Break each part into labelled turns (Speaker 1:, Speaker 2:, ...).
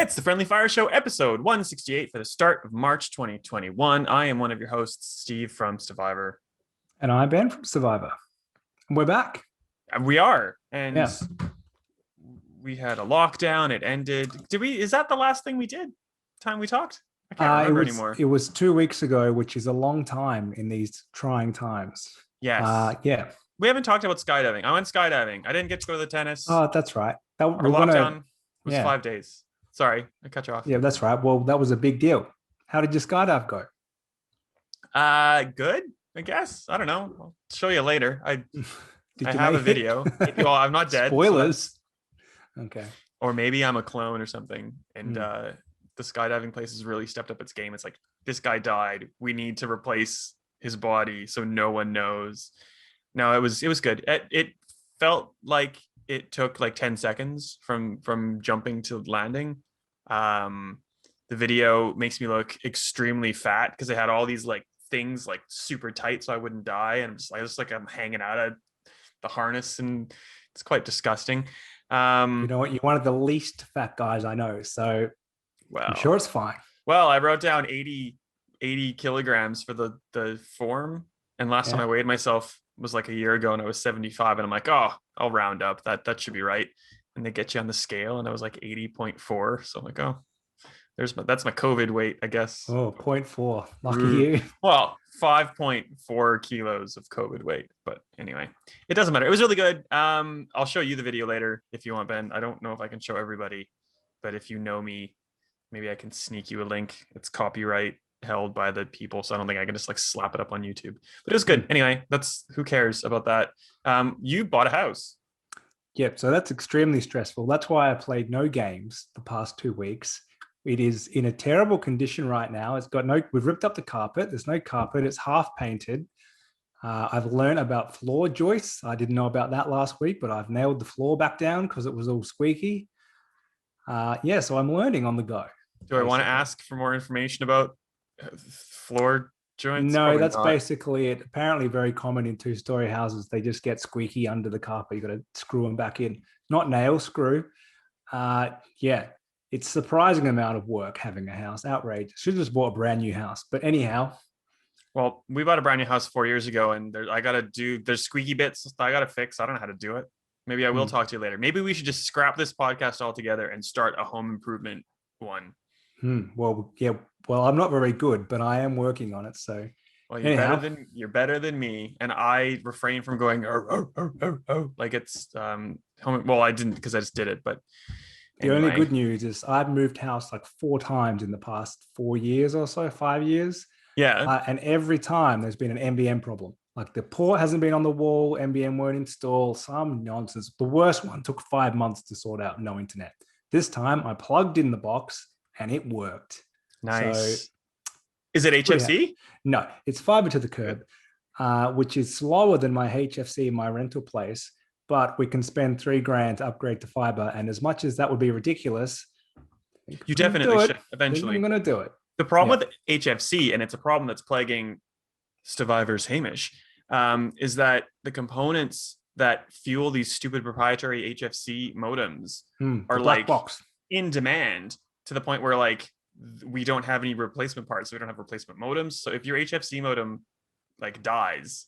Speaker 1: It's the Friendly Fire Show, episode 168 for the start of March 2021. I am one of your hosts, Steve from Stevivor.
Speaker 2: And I'm Ben from Stevivor. We're back.
Speaker 1: We are. And
Speaker 2: Yeah.
Speaker 1: we had a lockdown. It ended. Is that the last thing we did? Time we talked? I can't remember anymore.
Speaker 2: It was 2 weeks ago, which is a long time in these trying times.
Speaker 1: Yes.
Speaker 2: Yeah.
Speaker 1: We haven't talked about skydiving. I went skydiving. I didn't get to go to the tennis.
Speaker 2: Oh, that's right.
Speaker 1: Our lockdown was 5 days. Sorry, I cut you off.
Speaker 2: Yeah, that's right. Well, that was a big deal. How did your skydive go?
Speaker 1: Good, I guess. I don't know. I'll show you later. I have a
Speaker 2: make
Speaker 1: video. Well, I'm not dead.
Speaker 2: Spoilers. Okay.
Speaker 1: Or maybe I'm a clone or something. And the skydiving place has really stepped up its game. It's like, this guy died. We need to replace his body so no one knows. No, it was good. It felt like it took like 10 seconds from jumping to landing. The video makes me look extremely fat because they had all these like things like super tight so I wouldn't die, and I'm hanging out of the harness, and it's quite disgusting.
Speaker 2: You know what? You're one of the least fat guys I know, so I'm sure it's fine.
Speaker 1: Well, I wrote down 80 kilograms for the form, and last time I weighed myself was like a year ago, and I was 75, and I'm like, oh, I'll round up. That should be right. And they get you on the scale, and I was like 80.4. So I'm like, oh, that's my COVID weight, I guess.
Speaker 2: Oh, 0.4. Lucky you.
Speaker 1: Well, 5.4 kilos of COVID weight. But anyway, it doesn't matter. It was really good. I'll show you the video later if you want, Ben. I don't know if I can show everybody, but if you know me, maybe I can sneak you a link. It's copyright held by the people, so I don't think I can just like slap it up on YouTube. But it was good. Anyway, who cares about that. You bought a house.
Speaker 2: Yep, so that's extremely stressful. That's why I played no games the past 2 weeks. It is in a terrible condition right now. We've ripped up the carpet. There's no carpet. It's half painted. I've learned about floor joists. I didn't know about that last week, but I've nailed the floor back down because it was all squeaky. So I'm learning on the go.
Speaker 1: Do I want to ask for more information about floor joints?
Speaker 2: No, that's basically it. Apparently very common in 2-story houses. They just get squeaky under the carpet. You got to screw them back in. Not nail screw. It's surprising amount of work having a house. Outrageous. Should have just bought a brand new house. But anyhow.
Speaker 1: Well, we bought a brand new house 4 years ago, and there's squeaky bits I got to fix. I don't know how to do it. Maybe I will talk to you later. Maybe we should just scrap this podcast altogether and start a home improvement one.
Speaker 2: Well, I'm not very good, but I am working on it. So,
Speaker 1: well, you're better than me, and I refrain from going like it's home. Well, I didn't because I just did it, but anyway.
Speaker 2: The only good news is I've moved house like 4 times in the past 4 years or so, 5 years.
Speaker 1: Yeah,
Speaker 2: and every time there's been an NBN problem. Like the port hasn't been on the wall, NBN won't install, some nonsense. The worst one took 5 months to sort out, no internet. This time I plugged in the box and it worked.
Speaker 1: Nice. So, is it HFC?
Speaker 2: No, it's fiber to the curb, which is slower than my HFC in my rental place, but we can spend $3,000 to upgrade to fiber. And as much as that would be ridiculous,
Speaker 1: you definitely should eventually.
Speaker 2: I'm going to do it.
Speaker 1: The problem with HFC, and it's a problem that's plaguing Stevivor's Hamish, is that the components that fuel these stupid proprietary HFC modems are like in demand to the point where like we don't have any replacement parts. So we don't have replacement modems. So if your HFC modem like dies,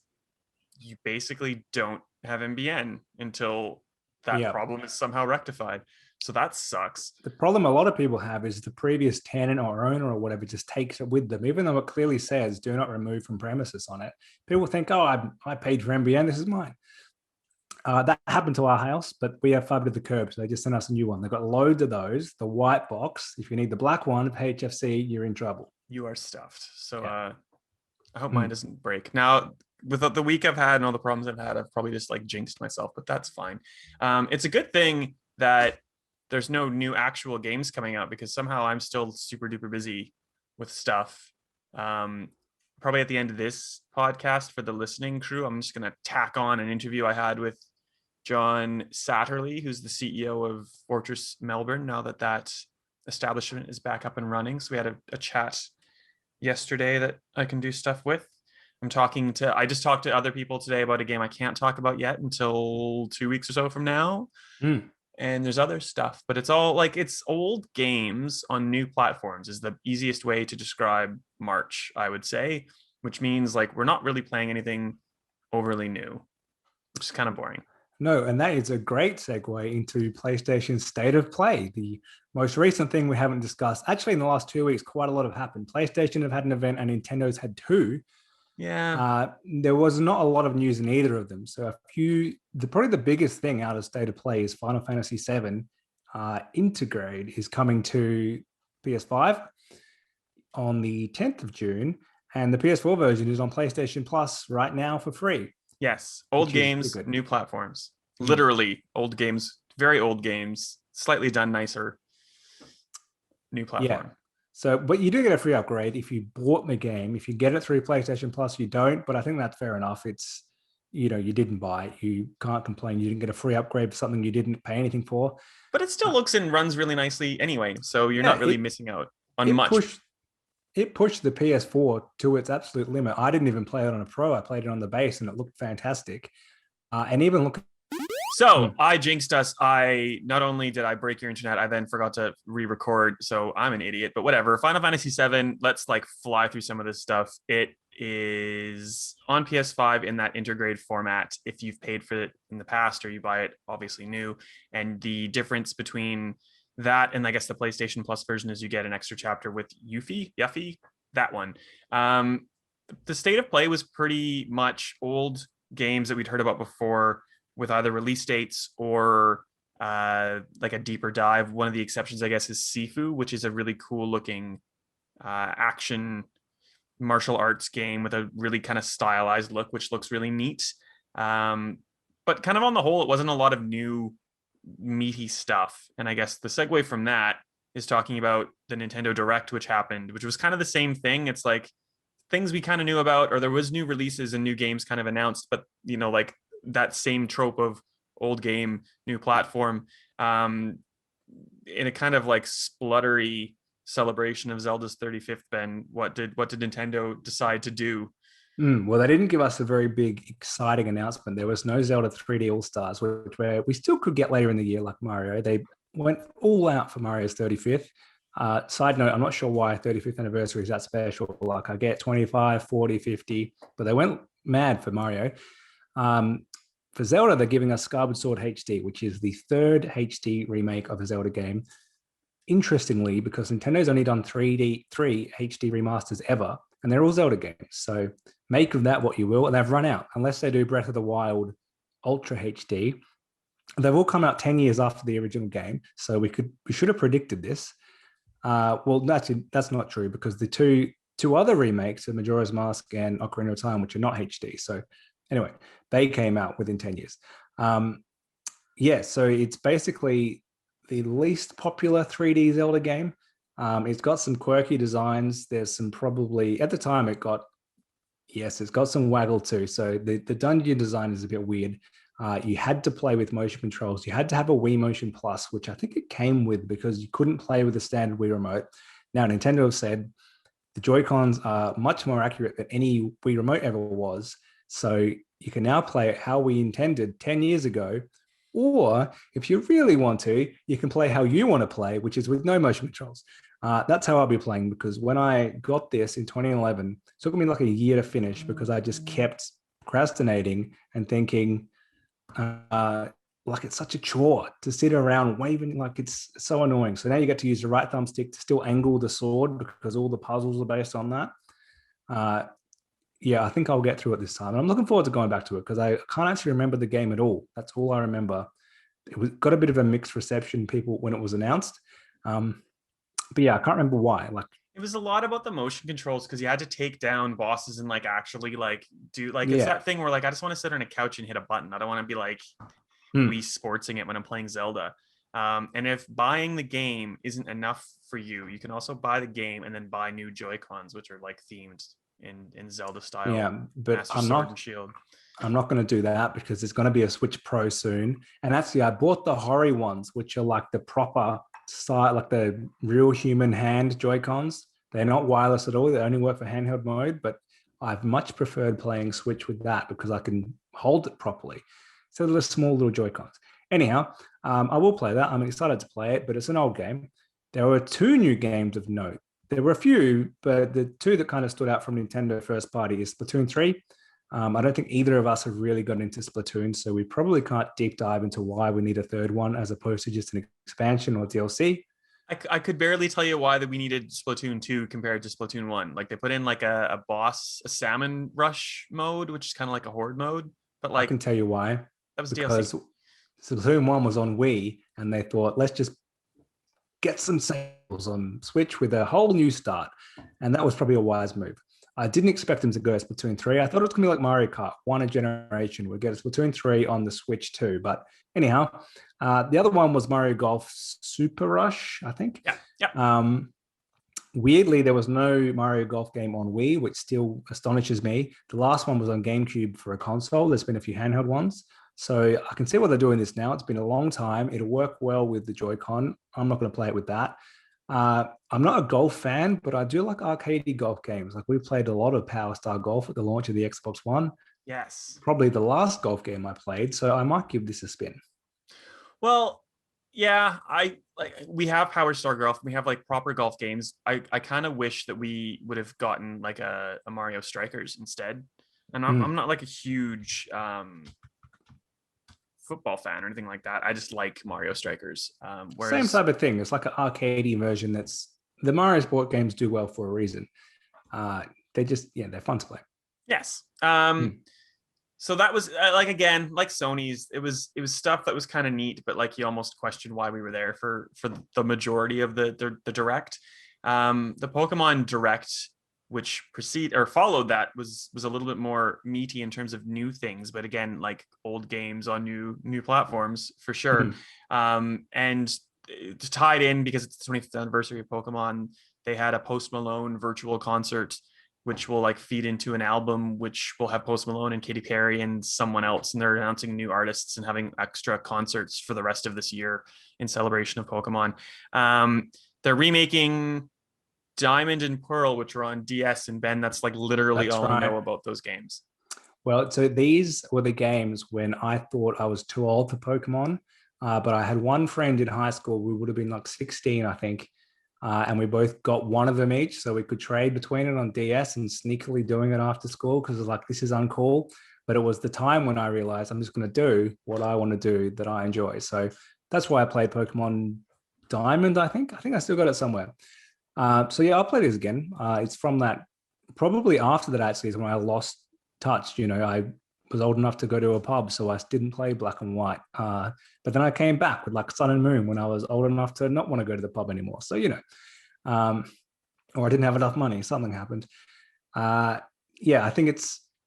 Speaker 1: you basically don't have NBN until that problem is somehow rectified. So that sucks.
Speaker 2: The problem a lot of people have is the previous tenant or owner or whatever just takes it with them, even though it clearly says do not remove from premises on it. People think, oh, I paid for NBN, this is mine. That happened to our house, but we have fiber to the curb, so they just sent us a new one. They've got loads of those. The white box, if you need the black one, HFC, you're in trouble.
Speaker 1: You are stuffed. So I hope mine doesn't break. Now, with the week I've had and all the problems I've had, I've probably just like jinxed myself, but that's fine. It's a good thing that there's no new actual games coming out because somehow I'm still super duper busy with stuff. Probably at the end of this podcast for the listening crew, I'm just going to tack on an interview I had with John Satterley, who's the CEO of Fortress Melbourne, now that establishment is back up and running. So we had a chat yesterday that I can do stuff with. I just talked to other people today about a game I can't talk about yet until 2 weeks or so from now. and there's other stuff, but it's all like it's old games on new platforms is the easiest way to describe March, I would say, which means like we're not really playing anything overly new, which is kind of boring.
Speaker 2: No, and that is a great segue into PlayStation's State of Play. The most recent thing we haven't discussed. Actually, in the last 2 weeks, quite a lot have happened. PlayStation have had an event and Nintendo's had two.
Speaker 1: Yeah.
Speaker 2: There was not a lot of news in either of them. So probably the biggest thing out of State of Play is Final Fantasy VII Intergrade is coming to PS5 on the 10th of June. And the PS4 version is on PlayStation Plus right now for free.
Speaker 1: Yes. Old games, new platforms. Literally old games, very old games, slightly done nicer. New platform.
Speaker 2: Yeah. So, but you do get a free upgrade if you bought the game. If you get it through PlayStation Plus, you don't. But I think that's fair enough. It's, you didn't buy it. You can't complain. You didn't get a free upgrade for something you didn't pay anything for.
Speaker 1: But it still looks and runs really nicely anyway. So you're not really missing out on much.
Speaker 2: It pushed the PS4 to its absolute limit. I didn't even play it on a Pro. I played it on the base and it looked fantastic. And even look.
Speaker 1: So I jinxed us. Not only did I break your internet, I then forgot to re-record. So I'm an idiot, but whatever. Final Fantasy VII, let's like fly through some of this stuff. It is on PS5 in that intergrade format if you've paid for it in the past or you buy it obviously new. And the difference between that and I guess the PlayStation Plus version is you get an extra chapter with Yuffie, that one. The State of Play was pretty much old games that we'd heard about before with either release dates or like a deeper dive. One of the exceptions, I guess, is Sifu, which is a really cool looking action martial arts game with a really kind of stylized look, which looks really neat. But kind of on the whole, it wasn't a lot of new meaty stuff. And I guess the segue from that is talking about the Nintendo Direct, which happened, which was kind of the same thing. It's like things we kind of knew about, or there was new releases and new games kind of announced, but like that same trope of old game, new platform, in a kind of like spluttery celebration of Zelda's 35th. Ben, what did Nintendo decide to do?
Speaker 2: Well, they didn't give us a very big, exciting announcement. There was no Zelda 3D All-Stars, which we still could get later in the year, like Mario. They went all out for Mario's 35th. Side note, I'm not sure why 35th anniversary is that special. Like I get 25, 40, 50, but they went mad for Mario. For Zelda, they're giving us Skyward Sword HD, which is the third HD remake of a Zelda game. Interestingly, because Nintendo's only done three HD remasters ever, and they're all Zelda games. So make of that what you will. And they've run out, unless they do Breath of the Wild Ultra HD. They've all come out 10 years after the original game. So we should have predicted this. Well, that's not true because the two other remakes of Majora's Mask and Ocarina of Time, which are not HD. So anyway, they came out within 10 years. So it's basically the least popular 3D Zelda game. It's got some quirky designs. There's some probably, at the time it's got some waggle too. So the dungeon design is a bit weird. You had to play with motion controls. You had to have a Wii Motion Plus, which I think it came with because you couldn't play with the standard Wii remote. Now, Nintendo have said the Joy-Cons are much more accurate than any Wii remote ever was. So you can now play it how we intended 10 years ago. Or if you really want to, you can play how you want to play, which is with no motion controls. That's how I'll be playing because when I got this in 2011, it took me like a year to finish because I just kept procrastinating and thinking, like it's such a chore to sit around waving, like it's so annoying. So now you get to use the right thumbstick to still angle the sword because all the puzzles are based on that. I think I'll get through it this time. And I'm looking forward to going back to it because I can't actually remember the game at all. That's all I remember. It got a bit of a mixed reception, people, when it was announced. But yeah, I can't remember why. Like
Speaker 1: it was a lot about the motion controls because you had to take down bosses and like actually like do like it's that thing where like I just want to sit on a couch and hit a button. I don't want to be like Wii sportsing it when I'm playing Zelda. And if buying the game isn't enough for you, you can also buy the game and then buy new Joy-Cons, which are like themed in Zelda style.
Speaker 2: Yeah, but
Speaker 1: Master Sword and Shield.
Speaker 2: I'm not going to do that because there's going to be a Switch Pro soon. And actually, I bought the Hori ones, which are like the proper style, like the real human hand Joy-Cons. They're not wireless at all. They only work for handheld mode, but I've much preferred playing Switch with that because I can hold it properly. So they're small little Joy-Cons. Anyhow, I will play that. I'm excited to play it, but it's an old game. There were two new games of note. There were a few, but the two that kind of stood out from Nintendo first party is Splatoon 3. I don't think either of us have really gotten into Splatoon, so we probably can't deep dive into why we need a third one as opposed to just an expansion or DLC.
Speaker 1: I could barely tell you why that we needed Splatoon 2 compared to Splatoon 1. Like they put in like a boss, a salmon rush mode, which is kind of like a horde mode, but
Speaker 2: I
Speaker 1: like
Speaker 2: can tell you why.
Speaker 1: that was
Speaker 2: Because
Speaker 1: DLC.
Speaker 2: Splatoon 1 was on Wii, and they thought, let's just get some sales on Switch with a whole new start. And that was probably a wise move. I didn't expect them to go Splatoon 3. I thought it was going to be like Mario Kart, one a generation. We'd get a Splatoon 3 on the Switch too. But anyhow, the other one was Mario Golf Super Rush, I think.
Speaker 1: Yeah.
Speaker 2: Weirdly, there was no Mario Golf game on Wii, which still astonishes me. The last one was on GameCube for a console. There's been a few handheld ones. So I can see why they're doing this now. It's been a long time. It'll work well with the Joy-Con. I'm not going to play it with that. I'm not a golf fan, but I do like arcadey golf games. Like we played a lot of Power Star Golf at the launch of the Xbox One.
Speaker 1: Yes.
Speaker 2: Probably the last golf game I played. So I might give this a spin.
Speaker 1: Well, yeah, I like we have Power Star Golf. We have like proper golf games. I kind of wish that we would have gotten like a Mario Strikers instead. And I'm not like a huge football fan or anything like that. I just like Mario Strikers.
Speaker 2: Same type of thing. It's like an arcadey version. That's the Mario Sport games do well for a reason. They're fun to play.
Speaker 1: Yes. So that was like again, like Sony's. It was stuff that was kind of neat, but like you almost questioned why we were there for the majority of the direct. The Pokemon Direct, which followed that, was a little bit more meaty in terms of new things, but again, like old games on new platforms for sure. And tied in because it's the 25th anniversary of Pokemon, they had a Post Malone virtual concert, which will like feed into an album, which will have Post Malone and Katy Perry and someone else. And they're announcing new artists and having extra concerts for the rest of this year in celebration of Pokemon. They're remaking Diamond and Pearl, which are on DS, and Ben, that's like literally all I know about those games.
Speaker 2: Well, so these were the games when I thought I was too old for Pokemon, but I had one friend in high school. We would have been like 16, I think. And we both got one of them each, so we could trade between it on DS and sneakily doing it after school because it was like, this is uncool. But it was the time when I realized I'm just going to do what I want to do that I enjoy. So that's why I played Pokemon Diamond, I think. I think I still got it somewhere. So yeah, I'll play this again. It's from that, probably after that actually is when I lost touch. You know, I was old enough to go to a pub, so I didn't play Black and White. But then I came back with like Sun and Moon when I was old enough to not want to go to the pub anymore. So, or I didn't have enough money. Something happened. Yeah, I think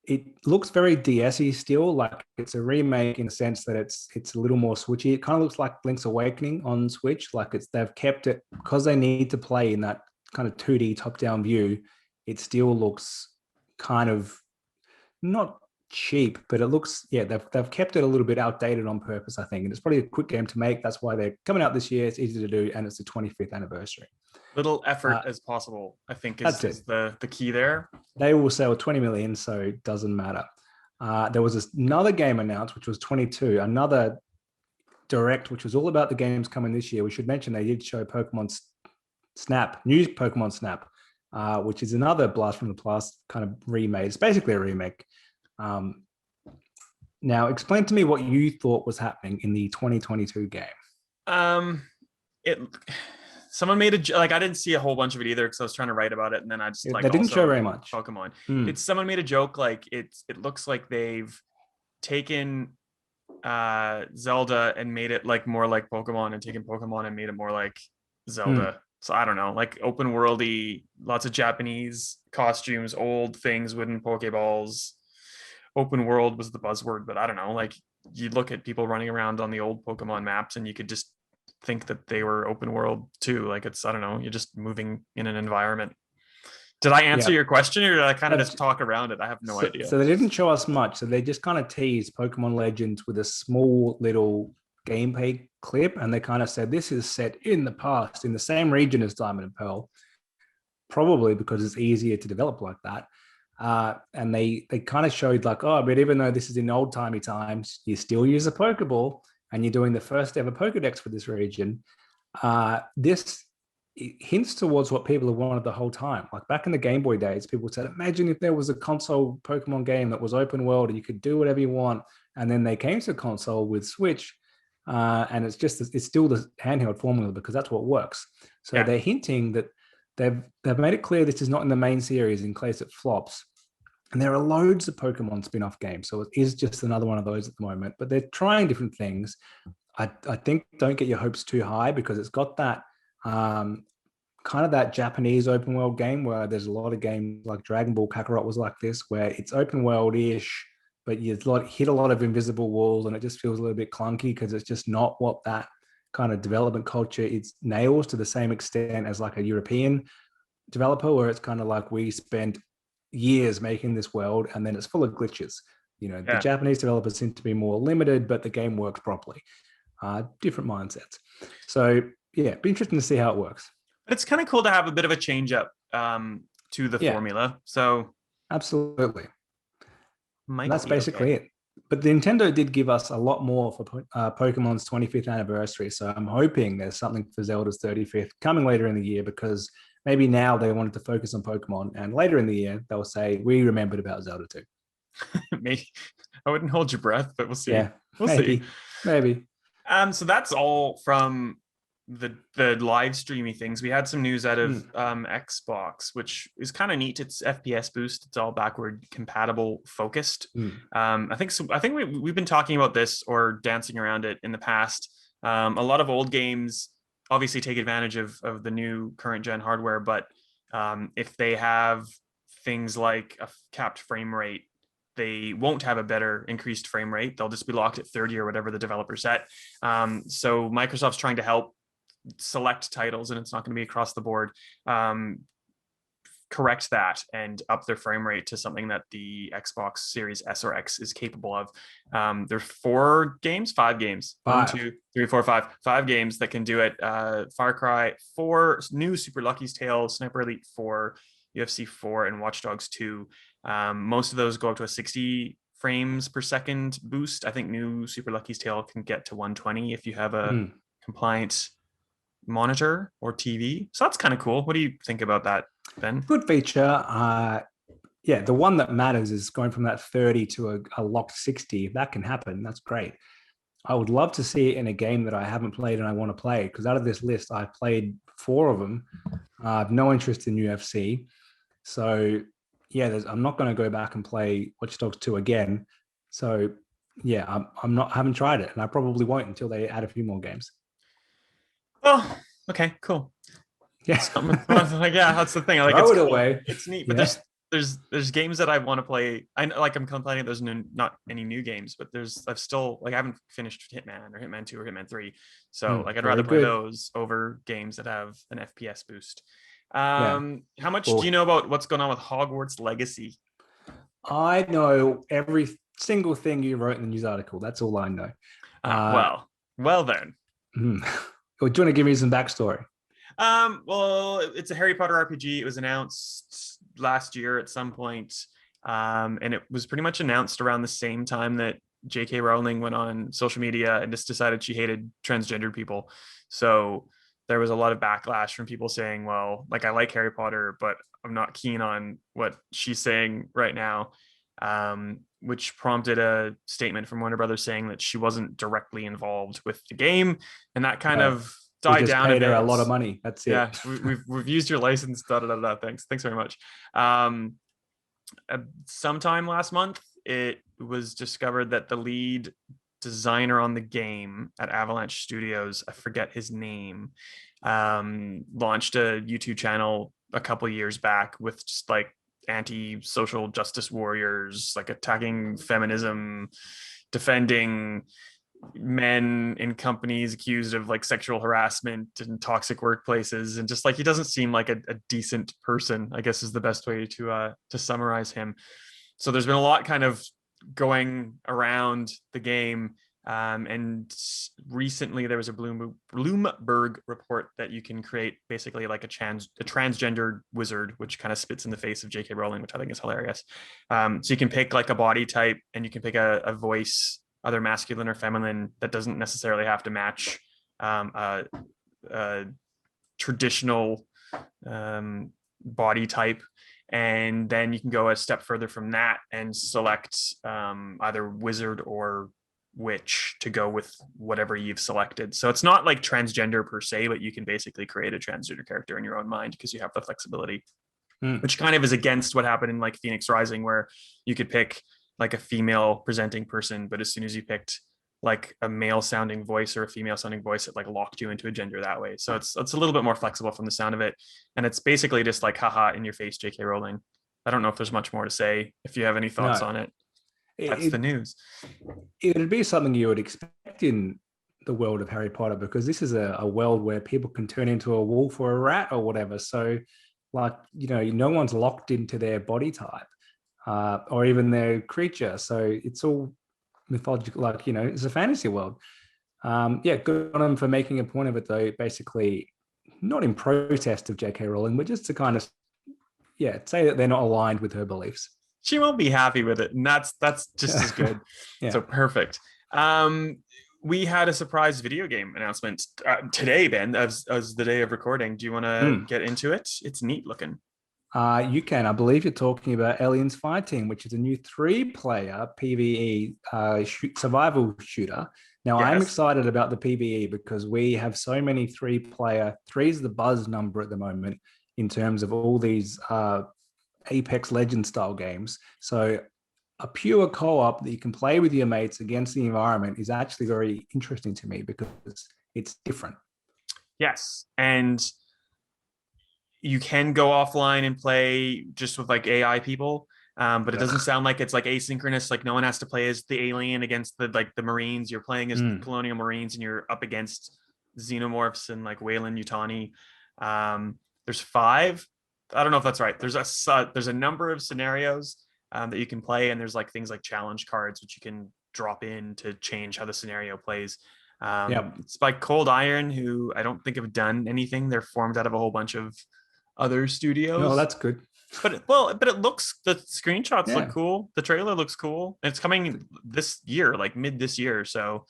Speaker 2: it looks very DS-y still. Like it's a remake in the sense that it's a little more switchy. It kind of looks like Link's Awakening on Switch. Like they've kept it because they need to play in that kind of 2D top-down view. It still looks kind of not cheap, but it looks, they've kept it a little bit outdated on purpose, I think. And it's probably a quick game to make. That's why they're coming out this year. It's easy to do, and it's the 25th anniversary.
Speaker 1: Little effort as possible, I think, is the key there.
Speaker 2: They will sell 20 million, so it doesn't matter. There was another game announced, which was 22, another direct, which was all about the games coming this year. We should mention they did show Pokemon Snap, new Pokemon Snap, which is another blast from the past kind of remade. It's basically a remake. Now, explain to me what you thought was happening in the 2022 game.
Speaker 1: Someone made I didn't see a whole bunch of it either because I was trying to write about it, and then I just
Speaker 2: they didn't show very much.
Speaker 1: Pokemon. Someone made a joke like it looks like they've taken Zelda and made it like more like Pokemon, and taken Pokemon and made it more like Zelda. So I don't know, like open worldy, lots of Japanese costumes, old things, wooden Pokeballs. Open world was the buzzword, but I don't know, like you look at people running around on the old Pokemon maps and you could just think that they were open world too. Like it's, I don't know, you're just moving in an environment. Did I answer your question, or did I kind of just talk around it? I have no idea.
Speaker 2: So they didn't show us much. So they just kind of teased Pokemon Legends with a small little gameplay clip, and they kind of said this is set in the past in the same region as Diamond and Pearl, probably because it's easier to develop like that. And they kind of showed like, oh, but even though this is in old timey times, you still use a Pokeball. and you're doing the first ever Pokedex for this region, this hints towards what people have wanted the whole time. Like back in the Game Boy days, people said, imagine if there was a console Pokemon game that was open world and you could do whatever you want. And then they came to console with Switch, and it's still the handheld formula because that's what works. So they're hinting that they've made it clear this is not in the main series in case it flops. And there are loads of Pokemon spin-off games, so it is just another one of those at the moment. But they're trying different things. I think don't get your hopes too high because it's got that kind of that Japanese open world game where there's a lot of games like Dragon Ball Kakarot was like this, where it's open world-ish, but you hit a lot of invisible walls and it just feels a little bit clunky because it's just not what that kind of development culture nails to the same extent as like a European developer, where it's kind of like we spent years making this world and then it's full of glitches. The Japanese developers seem to be more limited, but the game works properly. Different mindsets. So yeah, be interesting to see how it works.
Speaker 1: But it's kind of cool to have a bit of a change up to the formula. So
Speaker 2: absolutely. That's basically it. But Nintendo did give us a lot more for Pokemon's 25th anniversary. So I'm hoping there's something for Zelda's 35th coming later in the year, because maybe now they wanted to focus on Pokemon and later in the year, they'll say, we remembered about Zelda too.
Speaker 1: Maybe. I wouldn't hold your breath, but we'll see.
Speaker 2: Yeah,
Speaker 1: we'll
Speaker 2: see. Maybe.
Speaker 1: So that's all from the live streamy things. We had some news out of Xbox, which is kind of neat. It's FPS boost. It's all backward compatible focused. I think we've been talking about this or dancing around it in the past. A lot of old games obviously take advantage of the new current gen hardware, but if they have things like a capped frame rate, they won't have a better increased frame rate. They'll just be locked at 30 or whatever the developer set. So Microsoft's trying to help select titles, and it's not going to be across the board, correct that and up their frame rate to something that the Xbox Series S or X is capable of. There's 5 games. 1, 2, 3, 4, 5 games that can do it. Far Cry 4, new Super Lucky's Tale, Sniper Elite 4, UFC 4, and Watch Dogs 2. Most of those go up to a 60 frames per second boost. I think new Super Lucky's Tale can get to 120 if you have a compliant monitor or TV. So that's kind of cool. What do you think about that, Ben?
Speaker 2: Good feature. The one that matters is going from that 30 to a locked 60. If that can happen, that's great. I would love to see it in a game that I haven't played and I want to play, because out of this list, I've played 4 of them. I have no interest in UFC. So yeah, I'm not going to go back and play Watch Dogs 2 again. So yeah, I haven't tried it, and I probably won't until they add a few more games.
Speaker 1: Oh, okay, cool.
Speaker 2: Yeah,
Speaker 1: that's the thing. Like,
Speaker 2: throw
Speaker 1: it's
Speaker 2: it
Speaker 1: cool.
Speaker 2: away.
Speaker 1: It's neat, but there's games that I want to play. I'm complaining there's not any new games, but I haven't finished Hitman or Hitman 2 or Hitman 3. So I'd rather play those over games that have an FPS boost. How much do you know about what's going on with Hogwarts Legacy?
Speaker 2: I know every single thing you wrote in the news article. That's all I know.
Speaker 1: Well then.
Speaker 2: Do you want to give me some backstory?
Speaker 1: Well, it's a Harry Potter RPG. It was announced last year at some point, and it was pretty much announced around the same time that J.K. Rowling went on social media and just decided she hated transgendered people. So there was a lot of backlash from people saying, well, like, I like Harry Potter, but I'm not keen on what she's saying right now, which prompted a statement from Warner Brothers saying that she wasn't directly involved with the game. And that kind of died down a bit.
Speaker 2: Her a lot of money. That's it.
Speaker 1: Yeah, we've used your license. Thanks very much. Sometime last month, it was discovered that the lead designer on the game at Avalanche Studios, I forget his name, launched a YouTube channel a couple years back with just like anti-social justice warriors, like attacking feminism, defending men in companies accused of like sexual harassment and toxic workplaces, and just like, he doesn't seem like a decent person, I guess is the best way to summarize him. So there's been a lot kind of going around the game, and recently there was a Bloomberg report that you can create basically like a transgendered wizard, which kind of spits in the face of J.K. Rowling, which I think is hilarious. So you can pick like a body type, and you can pick a voice either masculine or feminine that doesn't necessarily have to match a traditional body type. And then you can go a step further from that and select either wizard or witch to go with whatever you've selected. So it's not like transgender per se, but you can basically create a transgender character in your own mind because you have the flexibility, which kind of is against what happened in like Phoenix Rising, where you could pick like a female presenting person, but as soon as you picked like a male sounding voice or a female sounding voice, it like locked you into a gender that way. So it's a little bit more flexible from the sound of it. And it's basically just like, haha, in your face, JK Rowling. I don't know if there's much more to say. If you have any thoughts on it, that's the news.
Speaker 2: It'd be something you would expect in the world of Harry Potter, because this is a world where people can turn into a wolf or a rat or whatever. So like, no one's locked into their body type or even their creature. So it's all mythological, like, it's a fantasy world. Good on them for making a point of it, though, basically not in protest of JK Rowling, but just to kind of say that they're not aligned with her beliefs.
Speaker 1: She won't be happy with it, and that's just as good. So perfect. We had a surprise video game announcement today, Ben, as the day of recording. Do you want to get into it? It's neat looking.
Speaker 2: You can. I believe you're talking about Aliens Fireteam, which is a new 3-player PvE survival shooter. Now, yes. I'm excited about the PvE because we have so many 3-player. 3 is the buzz number at the moment in terms of all these Apex Legends style games. So a pure co-op that you can play with your mates against the environment is actually very interesting to me because it's different.
Speaker 1: Yes. And you can go offline and play just with like AI people, but it doesn't sound like it's like asynchronous. Like no one has to play as the alien against the Marines. You're playing as colonial Marines and you're up against xenomorphs and like Wayland Yutani. There's 5. I don't know if that's right. There's a number of scenarios that you can play, and there's like things like challenge cards which you can drop in to change how the scenario plays. It's by Cold Iron, who I don't think have done anything. They're formed out of a whole bunch of other studios.
Speaker 2: No, that's good.
Speaker 1: But it looks, the screenshots look cool. The trailer looks cool. It's coming this year, like mid this year. So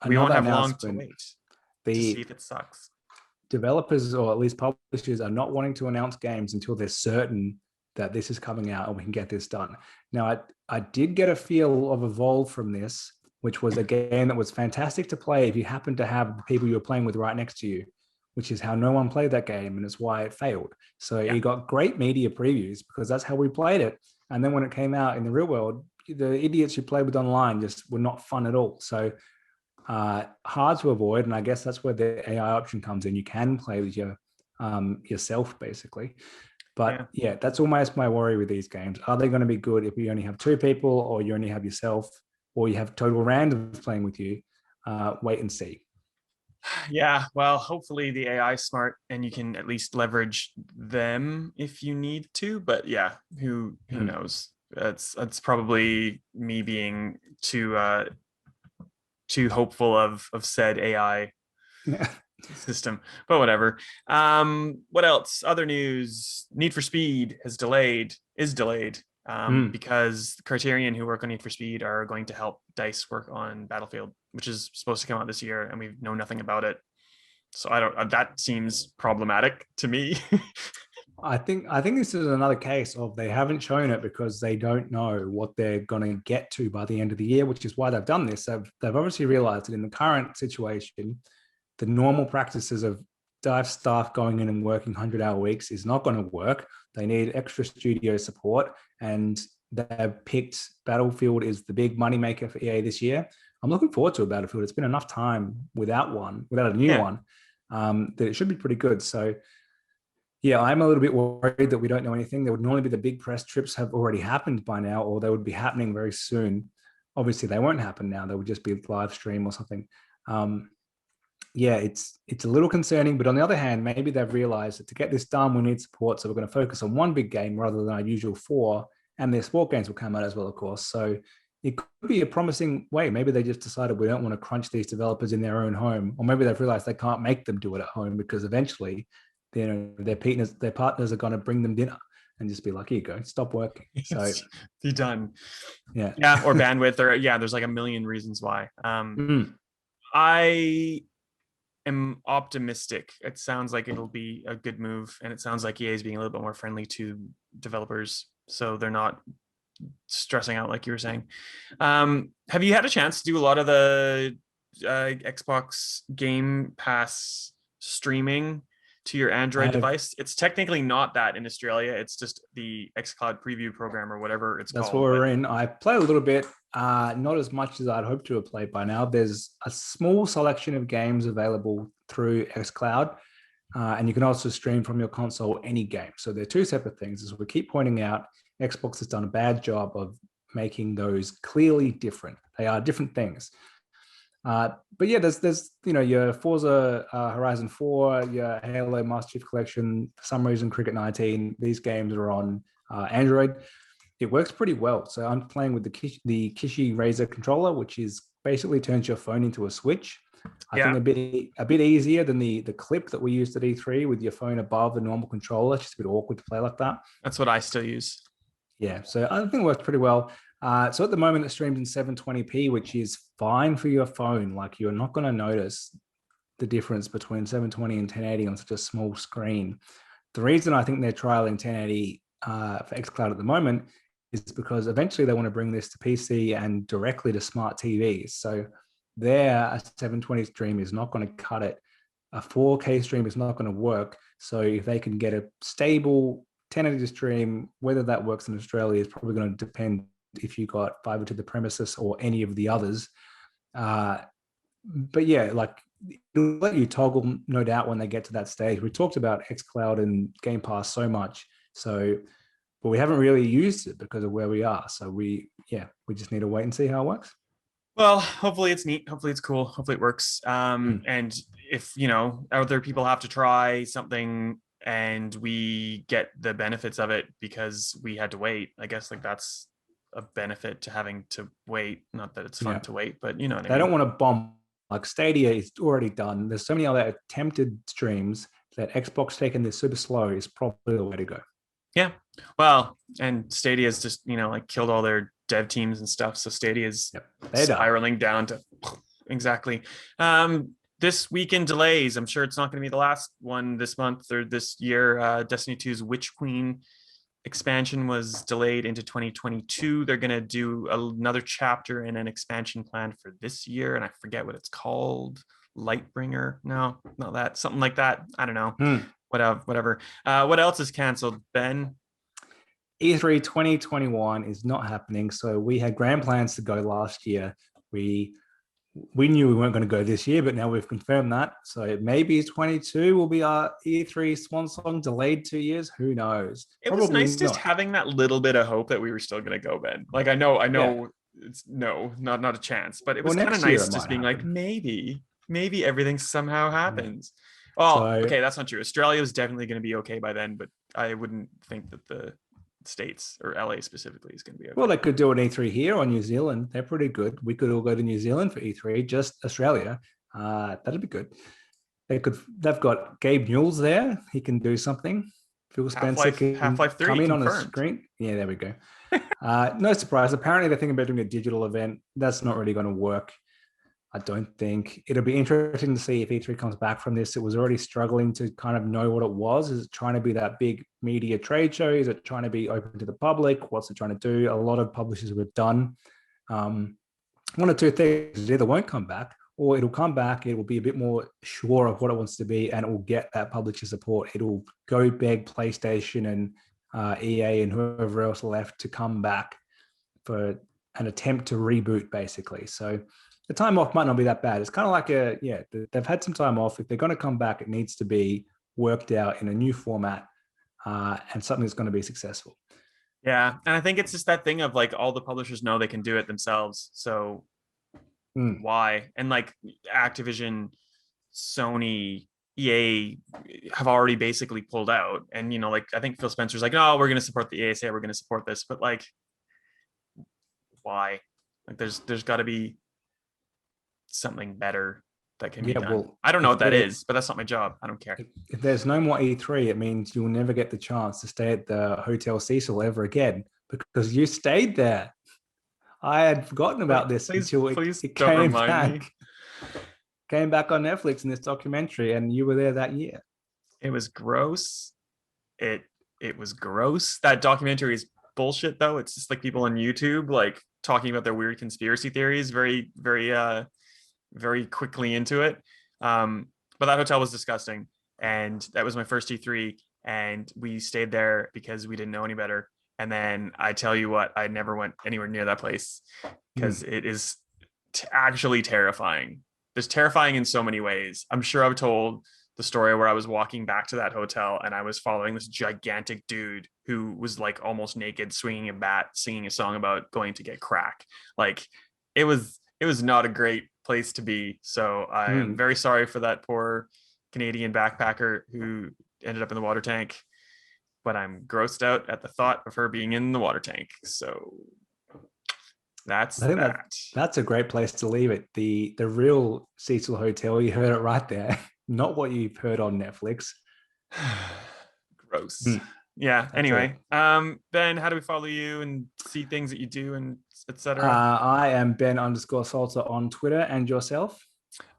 Speaker 1: we won't have long to wait to see if it sucks.
Speaker 2: Developers, or at least publishers, are not wanting to announce games until they're certain that this is coming out and we can get this done. Now, I did get a feel of Evolve from this, which was a game that was fantastic to play if you happen to have the people you're playing with right next to you, which is how no one played that game, and it's why it failed. So it got great media previews because that's how we played it. And then when it came out in the real world, the idiots you played with online just were not fun at all. So hard to avoid, and I guess that's where the AI option comes in. You can play with yourself basically, but that's almost my worry with these games. Are they going to be good if you only have 2 people, or you only have yourself, or you have total randoms playing with you? Wait and see.
Speaker 1: Yeah, well, hopefully the AI is smart and you can at least leverage them if you need to. But yeah, who knows? That's probably me being too hopeful of said AI system. But whatever. What else? Other news: Need for Speed is delayed. Because Criterion, who work on Need for Speed, are going to help DICE work on Battlefield, which is supposed to come out this year, and we know nothing about it. So that seems problematic to me.
Speaker 2: I think this is another case of they haven't shown it because they don't know what they're going to get to by the end of the year, which is why they've done this. They've obviously realized that in the current situation, the normal practices of DICE staff going in and working 100-hour weeks is not going to work. They need extra studio support, and they've picked Battlefield is the big moneymaker for EA this year. I'm looking forward to a Battlefield. It's been enough time without a new one, that it should be pretty good. So yeah, I'm a little bit worried that we don't know anything. There would normally be the big press trips have already happened by now, or they would be happening very soon. Obviously, they won't happen now. They would just be live stream or something. It's a little concerning, but on the other hand, maybe they've realized that to get this done, we need support. So we're going to focus on one big game rather than our usual 4, and their sport games will come out as well, of course. So it could be a promising way. Maybe they just decided we don't want to crunch these developers in their own home, or maybe they've realized they can't make them do it at home because eventually, their partners are going to bring them dinner. and just be like, here you go, stop working. So
Speaker 1: be done.
Speaker 2: yeah.
Speaker 1: Or bandwidth, or there's like a million reasons why. I am optimistic. It sounds like it'll be a good move, and it sounds like EA is being a little bit more friendly to developers, so they're not stressing out like you were saying. Have you had a chance to do a lot of the Xbox Game Pass streaming to your Android device? It's technically not that in Australia. It's just the xCloud preview program or whatever it's
Speaker 2: That's
Speaker 1: called.
Speaker 2: what we're in. I played a little bit, not as much as I'd hoped to have played by now. There's a small selection of games available through xCloud, and you can also stream from your console any game. So they're two separate things. As we keep pointing out, Xbox has done a bad job of making those clearly different. They are different things. But yeah, there's your Forza Horizon 4, your Halo Master Chief Collection, for some reason Cricket 19. These games are on Android. It works pretty well. So I'm playing with the Kishi Razer controller, which is basically turns your phone into a Switch. I think a bit easier than the clip that we used at E3 with your phone above the normal controller. It's just a bit awkward to play like that.
Speaker 1: That's what I still use.
Speaker 2: Yeah, so I think it works pretty well. So at the moment, it streams in 720p, which is fine for your phone. Like, you're not going to notice the difference between 720 and 1080 on such a small screen. The reason I think they're trialing 1080 for xCloud at the moment is because eventually they want to bring this to PC and directly to smart TVs. So a 720 stream is not going to cut it. A 4K stream is not going to work. So if they can get a stable 1080 stream, whether that works in Australia is probably going to depend if you got fiber to the premises or any of the others. But yeah, like, it'll let you toggle, no doubt, when they get to that stage. We talked about xCloud and Game Pass so much, but we haven't really used it because of where we are. So we just need to wait and see how it works.
Speaker 1: Well, hopefully it's neat. Hopefully it's cool. Hopefully it works. And if, other people have to try something and we get the benefits of it because we had to wait, I guess, like, that's a benefit to having to wait. Not that it's fun to wait, but you know what I mean.
Speaker 2: They don't want to bomb. Like, Stadia is already done. There's so many other attempted streams that Xbox taking this super slow is probably the way to go.
Speaker 1: Yeah. Well, and Stadia's just, like, killed all their dev teams and stuff. So Stadia's spiraling down to exactly. This weekend delays. I'm sure it's not going to be the last one this month or this year. Destiny 2's Witch Queen expansion was delayed into 2022. They're going to do another chapter and an expansion plan for this year, and I forget what it's called. Lightbringer? No, not that. Something like that. I don't know. Whatever. What else is canceled, Ben?
Speaker 2: E3 2021 is not happening. So we had grand plans to go last year. We knew we weren't going to go this year, but now we've confirmed that. So maybe 22 will be our E3 swan song, delayed 2 years. Who knows?
Speaker 1: It was nice just having that little bit of hope that we were still going to go, Ben. Like, I know it's not a chance, but it was kind of nice just being like, maybe everything somehow happens. Oh, okay, that's not true. Australia is definitely going to be okay by then, but I wouldn't think that the States or LA specifically is going to be okay.
Speaker 2: Well, they could do an E3 here or New Zealand. They're pretty good. We could all go to New Zealand for E3, just Australia. That'd be good. They've got Gabe Newell's there. He can do something. Phil Spencer can
Speaker 1: Half-Life 3
Speaker 2: come in
Speaker 1: confirmed.
Speaker 2: on a screen. Yeah, there we go. No surprise. Apparently, they're thinking about doing a digital event. That's not really going to work. I don't think. It'll be interesting to see if E3 comes back from this. It was already struggling to kind of know what it was. Is it trying to be that big media trade show? Is it trying to be open to the public? What's it trying to do? A lot of publishers were done. One or two things. It either won't come back, or it'll come back. It will be a bit more sure of what it wants to be, and it will get that publisher support. It'll go beg PlayStation and EA and whoever else left to come back for an attempt to reboot, basically. So the time off might not be that bad. It's kind of like they've had some time off. If they're going to come back, it needs to be worked out in a new format and something that's going to be successful.
Speaker 1: Yeah. And I think it's just that thing of, like, all the publishers know they can do it themselves. So why? And, like, Activision, Sony, EA have already basically pulled out. And, like, I think Phil Spencer's like, no, we're going to support the EA, we're going to support this. But, like, why? Like, there's got to be something better that can be
Speaker 2: Yeah,
Speaker 1: done.
Speaker 2: well,
Speaker 1: I don't know
Speaker 2: if
Speaker 1: what that
Speaker 2: there-
Speaker 1: is, but that's not my job. I don't care.
Speaker 2: if there's no more E3, it means you'll never get the chance to stay at the Hotel Cecil ever again because you stayed there. I had forgotten about this until
Speaker 1: Please
Speaker 2: it
Speaker 1: don't
Speaker 2: came
Speaker 1: remind me.
Speaker 2: back. Came back on Netflix in this documentary, and you were there that year.
Speaker 1: It was gross. It was gross. That documentary is bullshit though. It's just like people on YouTube like talking about their weird conspiracy theories very quickly into it. But that hotel was disgusting. And that was my first T3. And we stayed there because we didn't know any better. And then I tell you what, I never went anywhere near that place because it is actually terrifying. It's terrifying in so many ways. I'm sure I've told the story where I was walking back to that hotel and I was following this gigantic dude who was like almost naked, swinging a bat, singing a song about going to get crack. Like it was not a great place to be. So I am very sorry for that poor Canadian backpacker who ended up in the water tank. But I'm grossed out at the thought of her being in the water tank. So that's
Speaker 2: I think
Speaker 1: that.
Speaker 2: that's a great place to leave it. The real Cecil Hotel, you heard it right there. Not what you've heard on Netflix.
Speaker 1: Gross. Yeah. Anyway, Ben, how do we follow you and see things that you do and etc.?
Speaker 2: I am Ben_Salter on Twitter, and yourself.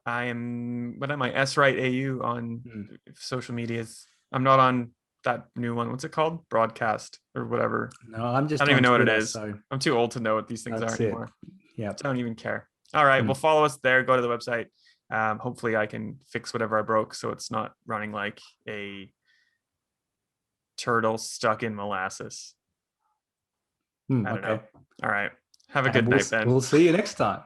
Speaker 1: I am. What am I? Wright AU on social medias. I'm not on that new one. What's it called? Broadcast or whatever.
Speaker 2: No, I'm just.
Speaker 1: I don't even know
Speaker 2: Twitter,
Speaker 1: what it is.
Speaker 2: So
Speaker 1: I'm too old to know what these things are anymore.
Speaker 2: Yeah.
Speaker 1: I don't even care. All right. Well, follow us there. Go to the website. Hopefully, I can fix whatever I broke so it's not running like a turtle stuck in molasses. I don't know. All right. Have a good night, Ben.
Speaker 2: We'll see you next time.